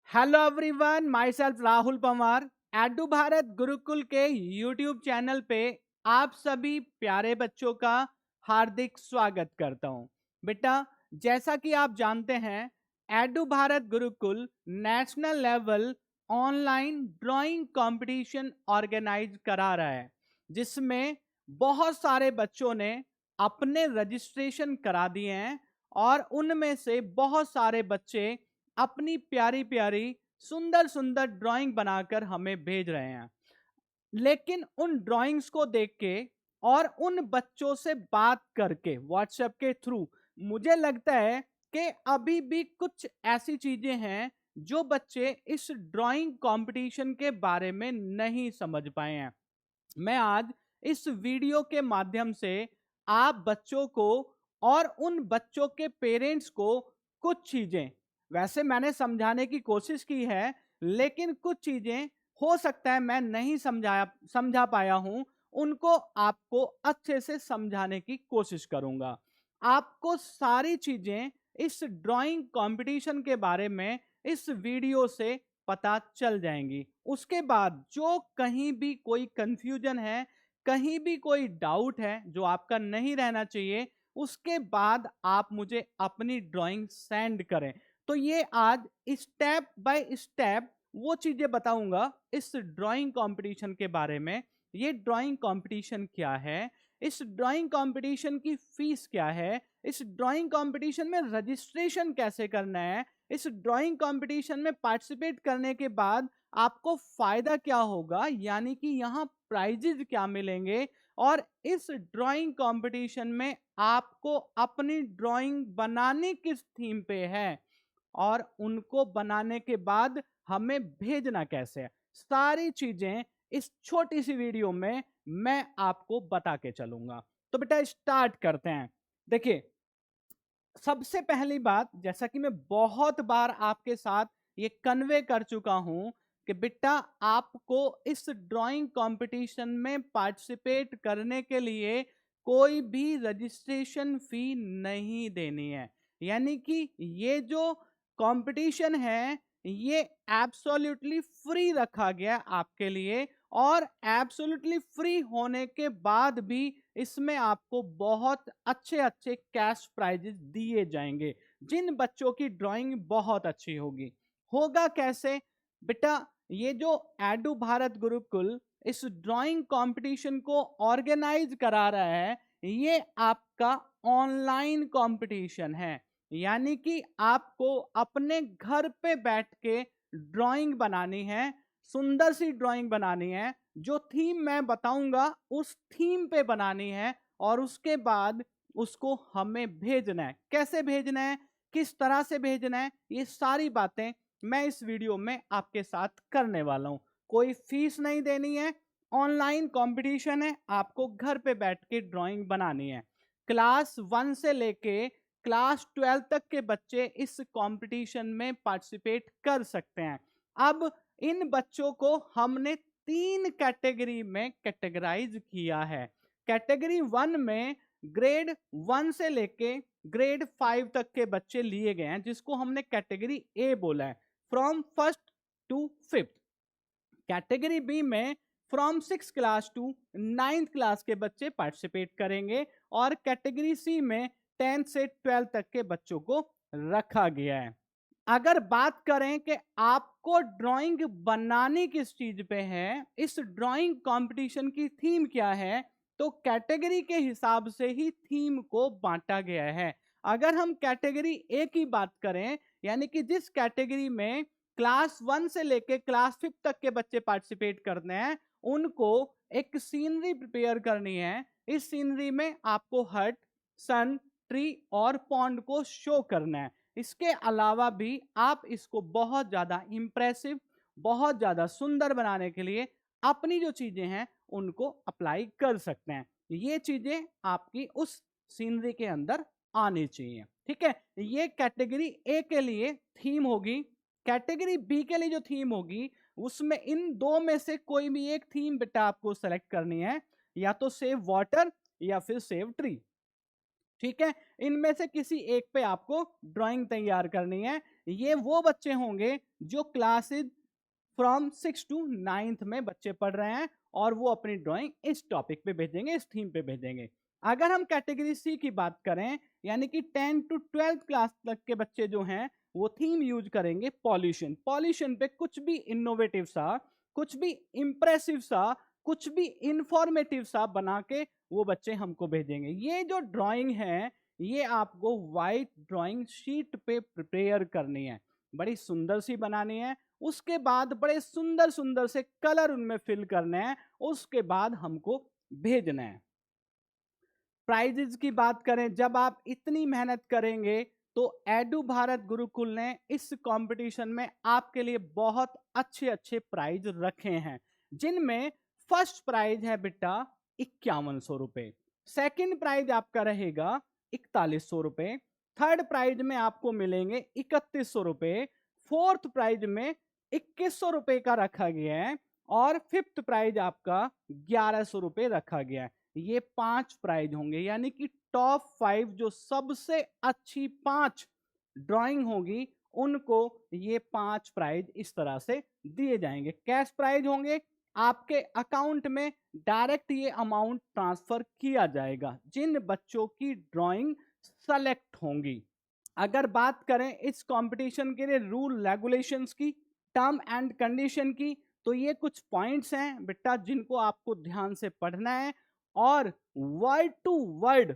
Hello everyone, my self Rahul Pawar. Edu Bharat Gurukul के YouTube channel पे आप सभी प्यारे बच्चों का हार्दिक स्वागत करता हूं। बेटा, जैसा कि आप जानते हैं, Edu Bharat Gurukul national level online drawing competition organize करा रहा है, जिसमें बहुत सारे बच्चों ने अपने रजिस्ट्रेशन करा दिए हैं और उनमें से बहुत सारे बच्चे अपनी प्यारी प्यारी सुंदर सुंदर ड्राइंग बनाकर हमें भेज रहे हैं। लेकिन उन ड्राइंग्स को देख के और उन बच्चों से बात करके व्हाट्सएप के थ्रू मुझे लगता है कि अभी भी कुछ ऐसी चीजें हैं जो बच्चे इस ड्राइंग कंपटीशन के बारे में नहीं समझ पाए हैं। मैं आज इस वीडियो के माध्यम से आप बच्चों को और उन बच्चों के पेरेंट्स को कुछ चीजें, वैसे मैंने समझाने की कोशिश की है, लेकिन कुछ चीजें हो सकता है मैं नहीं समझा पाया हूं, उनको आपको अच्छे से समझाने की कोशिश करूंगा। आपको सारी चीजें इस ड्राइंग कंपटीशन के बारे में इस वीडियो से पता चल जाएंगी। उसके बाद जो कहीं भी कोई कंफ्यूजन है, कहीं भी कोई डाउट है जो आपका नहीं रहना चाहिए, उसके बाद आप मुझे अपनी ड्राइंग सेंड करें। तो ये आज स्टेप बाय स्टेप वो चीजें बताऊंगा इस ड्राइंग कंपटीशन के बारे में। ये ड्राइंग कंपटीशन क्या है, इस ड्राइंग कंपटीशन की फीस क्या है, इस ड्राइंग कंपटीशन में रजिस्ट्रेशन कैसे करना है, इस ड्राइंग कंपटीशन में पार्टिसिपेट करने के बाद आपको फायदा क्या होगा, यानी कि यहाँ प्राइजेज क्या मिलेंगे, और इस ड्राइंग कंपटीशन में आपको अपनी ड्राइंग बनानी किस थीम पे है और उनको बनाने के बाद हमें भेजना कैसे है, सारी चीजें इस छोटी सी वीडियो में मैं आपको बता के चलूंगा। तो बेटा स्टार्ट करते हैं। देखिए, सबसे पहली बात, जैसा कि मैं बहुत बार आपके साथ ये कन्वे कर चुका हूं कि बेटा आपको इस ड्राइंग कंपटीशन में पार्टिसिपेट करने के लिए कोई भी रजिस्ट्रेशन फी नहीं देनी है। यानी कि ये जो कंपटीशन है ये एब्सोल्युटली फ्री रखा गया आपके लिए, और एब्सोल्युटली फ्री होने के बाद भी इसमें आपको बहुत अच्छे अच्छे कैश प्राइजेस दिए जाएंगे जिन बच्चों की ड्राइंग बहुत अच्छी होगी। होगा कैसे बेटा, ये जो एडू भारत गुरुकुल इस ड्राइंग कंपटीशन को ऑर्गेनाइज करा रहा है, ये आपका ऑनलाइन कंपटीशन है। यानी कि आपको अपने घर पे बैठ के ड्राइंग बनानी है, सुंदर सी ड्राइंग बनानी है, जो थीम मैं बताऊंगा उस थीम पे बनानी है, और उसके बाद उसको हमें भेजना है। कैसे भेजना है, किस तरह से भेजना है, ये सारी बातें मैं इस वीडियो में आपके साथ करने वाला हूं। कोई फीस नहीं देनी है, ऑनलाइन कंपटीशन है, आपको घर पे बैठ के ड्राइंग बनानी है। क्लास 1 से लेके क्लास 12 तक के बच्चे इस कंपटीशन में पार्टिसिपेट कर सकते हैं। अब इन बच्चों को हमने 3 कैटेगरी में कैटेगराइज किया है। कैटेगरी 1 में ग्रेड 1 से लेके ग्रेड 5 तक के बच्चे लिए गए हैं, जिसको हमने कैटेगरी ए बोला है, from first to fifth. Category B में from 6 class to 9th class के बच्चे पार्टिसिपेट करेंगे, और कैटेगरी सी में 10th से 12th तक के बच्चों को रखा गया है। अगर बात करें कि आपको ड्राइंग बनानी किस चीज पे है, इस ड्राइंग कंपटीशन की थीम क्या है, तो कैटेगरी के हिसाब से ही थीम को बांटा गया है। अगर हम कैटेगरी ए की बात करें, यानी कि जिस कैटेगरी में क्लास 1 से लेके क्लास 5 तक के बच्चे पार्टिसिपेट करते हैं, उनको एक सीनरी प्रिपेयर करनी है। इस सीनरी में आपको हट, सन, ट्री और पॉन्ड को शो करना है। इसके अलावा भी आप इसको बहुत ज्यादा इंप्रेसिव, बहुत ज्यादा सुंदर बनाने के लिए अपनी जो चीजें हैं उनको अप्लाई कर सकते हैं। ये चीजें आपकी उस सीनरी के अंदर आनी चाहिए। ठीक है, ये कैटेगरी ए के लिए थीम होगी। कैटेगरी बी के लिए जो थीम होगी, उसमें इन दो में से कोई भी एक थीम बेटा आपको सेलेक्ट करनी है, या तो सेव वाटर या फिर सेव ट्री। ठीक है, इनमें से किसी एक पे आपको ड्राइंग तैयार करनी है। ये वो बच्चे होंगे जो क्लासेज फ्रॉम 6 टू 9th में बच्चे पढ़ रहे हैं और वो अपनी ड्राइंग इस टॉपिक पे भेजेंगे, इस थीम पे भेजेंगे। अगर हम कैटेगरी सी की बात करें, यानी कि 10 टू 12th क्लास तक के बच्चे जो हैं वो थीम यूज करेंगे पॉल्यूशन। पॉल्यूशन पे कुछ भी इनोवेटिव सा, कुछ भी इंप्रेसिव सा, कुछ भी इंफॉर्मेटिव सा बना के वो बच्चे हमको भेजेंगे। ये जो ड्राइंग है ये आपको व्हाइट ड्राइंग शीट पे प्रिपेयर करनी है, बड़ी सुंदर सी बनानी है। उसके बाद बड़े सुंदर सुंदर से कलर उनमें फिल करने हैं, उसके बाद हमको भेजना है। प्राइजेज की बात करें, जब आप इतनी मेहनत करेंगे तो एडू भारत गुरुकुल ने इस कंपटीशन में आपके लिए बहुत अच्छे अच्छे प्राइज रखे हैं, जिनमें फर्स्ट प्राइज है बेटा 5100 रुपए, सेकेंड प्राइज आपका रहेगा 4100 रुपए, थर्ड प्राइज में आपको मिलेंगे 3100 रुपए, फोर्थ प्राइज में 2100 रुपए का रखा गया है और फिफ्थ प्राइज आपका 1100 रुपए रखा गया है। ये 5 प्राइज होंगे, यानी कि टॉप 5 जो सबसे अच्छी 5 ड्राइंग होगी उनको ये 5 प्राइज इस तरह से दिए जाएंगे। कैश प्राइज होंगे, आपके अकाउंट में डायरेक्ट ये अमाउंट ट्रांसफर किया जाएगा जिन बच्चों की ड्राइंग सेलेक्ट होंगी। अगर बात करें इस कंपटीशन के लिए रूल रेगुलेशंस की, टर्म एंड कंडीशन की, तो ये कुछ पॉइंट्स हैं बेटा जिनको आपको ध्यान से पढ़ना है और वर्ड टू वर्ड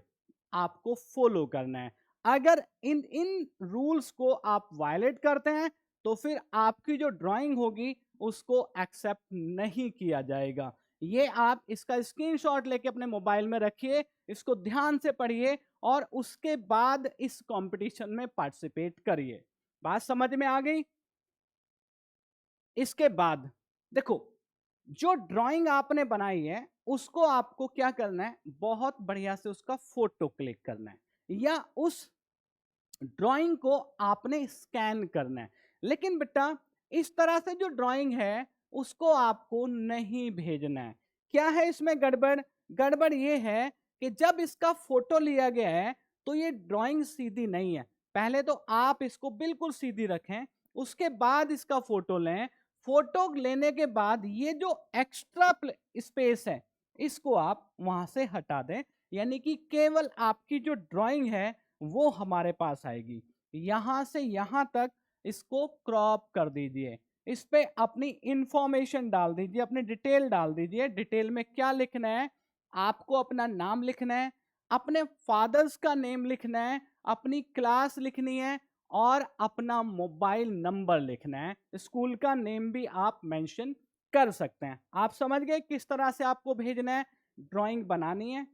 आपको फॉलो करना है। अगर इन इन रूल्स को आप वायलेट करते हैं तो फिर आपकी जो ड्राइंग होगी उसको एक्सेप्ट नहीं किया जाएगा। ये आप इसका स्क्रीनशॉट लेके अपने मोबाइल में रखिए, इसको ध्यान से पढ़िए और उसके बाद इस कंपटीशन में पार्टिसिपेट करिए। बात समझ में आ गई? इसके बाद देखो, जो ड्राइंग आपने बनाई है उसको आपको क्या करना है, बहुत बढ़िया से उसका फोटो क्लिक करना है या उस ड्राइंग को आपने स्कैन करना है। लेकिन बेटा इस तरह से जो ड्राइंग है उसको आपको नहीं भेजना है। क्या है इसमें गड़बड़? गड़बड़ ये है कि जब इसका फोटो लिया गया है तो ये ड्राइंग सीधी नहीं है। पहले तो आप इसको बिल्कुल सीधी रखें, उसके बाद इसका फोटो लें। फोटो लेने के बाद ये जो एक्स्ट्रा स्पेस है इसको आप वहां से हटा दें, यानी कि केवल आपकी जो ड्राइंग है वो हमारे पास आएगी। यहां से यहां तक इसको क्रॉप कर दीजिए, इस पे अपनी इंफॉर्मेशन डाल दीजिए, अपनी डिटेल डाल दीजिए। डिटेल में क्या लिखना है? आपको अपना नाम लिखना है, अपने फादर्स का नेम लिखना है, अपनी क्लास लिखनी है और अपना मोबाइल नंबर लिखना है। स्कूल का नेम भी आप मेंशन कर सकते हैं। आप समझ गए किस तरह से आपको भेजना है? ड्राइंग बनानी है,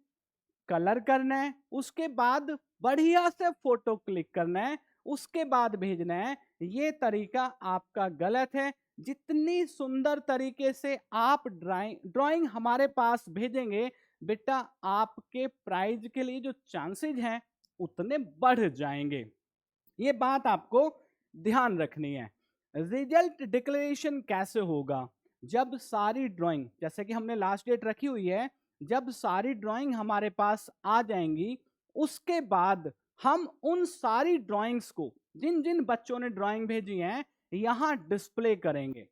कलर करना है, उसके बाद बढ़िया से फोटो क्लिक करना है, उसके बाद भेजना है। ये तरीका आपका गलत है। जितनी सुंदर तरीके से आप ड्राइंग हमारे पास भेजेंगे बेटा, आपके प्राइज के लिए जो चांसेस हैं उतने बढ़ जाएंगे। ये बात आपको ध्यान रखनी है। रिजल्ट डिक्लेरेशन कैसे होगा? जब सारी ड्राइंग, जैसे कि हमने लास्ट डेट रखी हुई है, जब सारी ड्राइंग हमारे पास आ जाएंगी उसके बाद हम उन सारी ड्राइंग्स को, जिन जिन बच्चों ने ड्राइंग भेजी हैं, यहां डिस्प्ले करेंगे।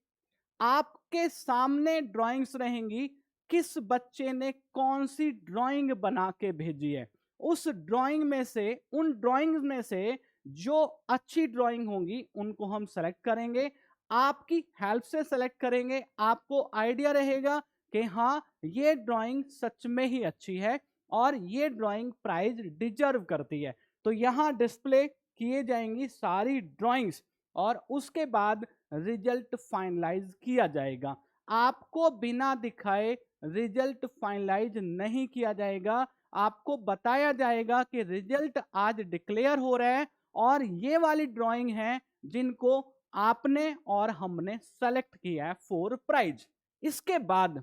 आपके सामने ड्राइंग्स रहेंगी, किस बच्चे ने कौन सी ड्राइंग बना के भेजी है। उस ड्राइंग में से, उन ड्राइंग में से जो अच्छी ड्राइंग होंगी उनको हम सेलेक्ट करेंगे, आपकी हेल्प से सेलेक्ट करेंगे। आपको आइडिया रहेगा कि हाँ ये ड्राइंग सच में ही अच्छी है और ये ड्राइंग प्राइज डिजर्व करती है। तो यहाँ डिस्प्ले किए जाएंगी सारी ड्राइंग्स और उसके बाद रिजल्ट फाइनलाइज किया जाएगा। आपको बिना दिखाए रिजल्ट फाइनलाइज नहीं किया जाएगा। आपको बताया जाएगा कि रिजल्ट आज डिक्लेयर हो रहा है और ये वाली ड्राइंग है जिनको आपने और हमने सेलेक्ट किया है फॉर प्राइज। इसके बाद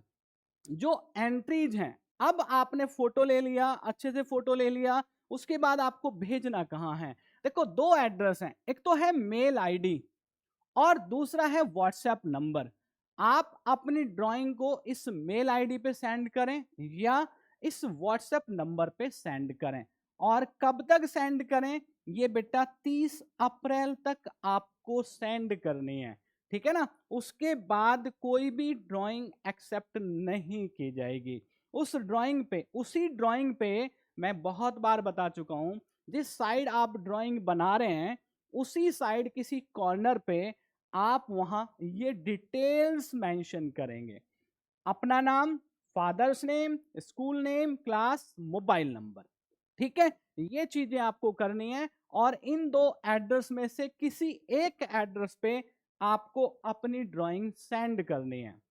जो एंट्रीज हैं, अब आपने फोटो ले लिया, अच्छे से फोटो ले लिया, उसके बाद आपको भेजना कहाँ है? देखो दो एड्रेस हैं, एक तो है मेल आईडी और दूसरा है व्हाट्सएप नंबर। आप अपनी ड्राइंग को इस मेल आईडी पे सेंड करें या इस व्हाट्सएप नंबर पे सेंड करें। और कब तक सेंड करें, ये बेटा 30 अप्रैल तक आपको सेंड करनी है, ठीक है ना। उसके बाद कोई भी ड्राइंग एक्सेप्ट नहीं की जाएगी। उसी ड्राइंग पे मैं बहुत बार बता चुका हूं, जिस साइड आप ड्राइंग बना रहे हैं उसी साइड किसी कॉर्नर पे आप वहां ये डिटेल्स मेंशन करेंगे, अपना नाम, father's name, school name, class, mobile number, ठीक है। ये चीजें आपको करनी है और इन दो एड्रेस में से किसी एक एड्रेस पे आपको अपनी ड्राइंग सेंड करनी है।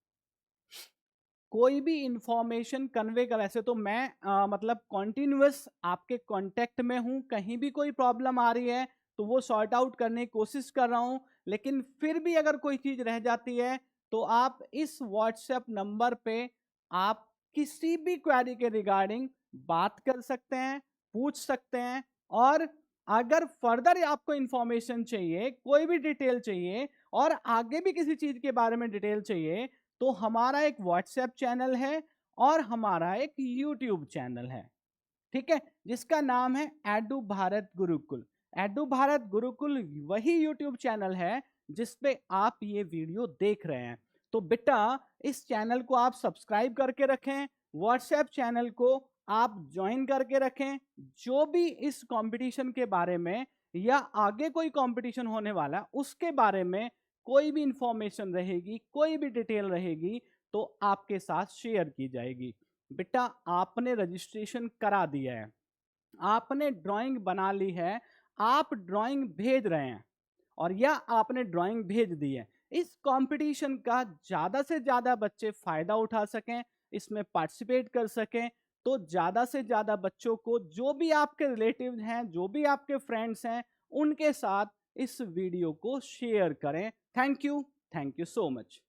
कोई भी इंफॉर्मेशन कन्वे कर, ऐसे तो मैं मतलब कॉन्टिन्यूअस आपके कांटेक्ट में हूं, कहीं भी कोई प्रॉब्लम आ रही है तो वो सॉर्ट आउट करने की कोशिश कर रहा हूं, लेकिन फिर भी अगर कोई चीज रह जाती है तो आप इस व्हाट्सएप नंबर पे आप किसी भी क्वेरी के रिगार्डिंग बात कर सकते हैं, पूछ सकते हैं। और अगर फर्दर आपको इंफॉर्मेशन चाहिए, कोई भी डिटेल चाहिए और आगे भी किसी चीज के बारे में डिटेल चाहिए, तो हमारा एक व्हाट्सएप चैनल है और हमारा एक यूट्यूब चैनल है, ठीक है, जिसका नाम है एडू भारत गुरुकुल। एडू भारत गुरुकुल वही यूट्यूब चैनल है जिसपे आप ये वीडियो देख रहे हैं। तो बेटा इस चैनल को आप सब्सक्राइब करके रखें, व्हाट्सएप चैनल को आप ज्वाइन करके रखें। जो भी इस कंपटीशन के बारे में या आगे कोई कंपटीशन होने वाला उसके बारे में कोई भी इंफॉर्मेशन रहेगी, कोई भी डिटेल रहेगी तो आपके साथ शेयर की जाएगी। बेटा आपने रजिस्ट्रेशन करा दिया है, आपने ड्राइंग बना ली है, आप ड्राइंग भेज रहे हैं और या आपने ड्राइंग भेज दी है। इस कंपटीशन का ज़्यादा से ज़्यादा बच्चे फ़ायदा उठा सकें, इसमें पार्टिसिपेट कर सकें, तो ज़्यादा से ज़्यादा बच्चों को, जो भी आपके रिलेटिव्स हैं, जो भी आपके फ्रेंड्स हैं, उनके साथ इस वीडियो को शेयर करें। Thank you so much.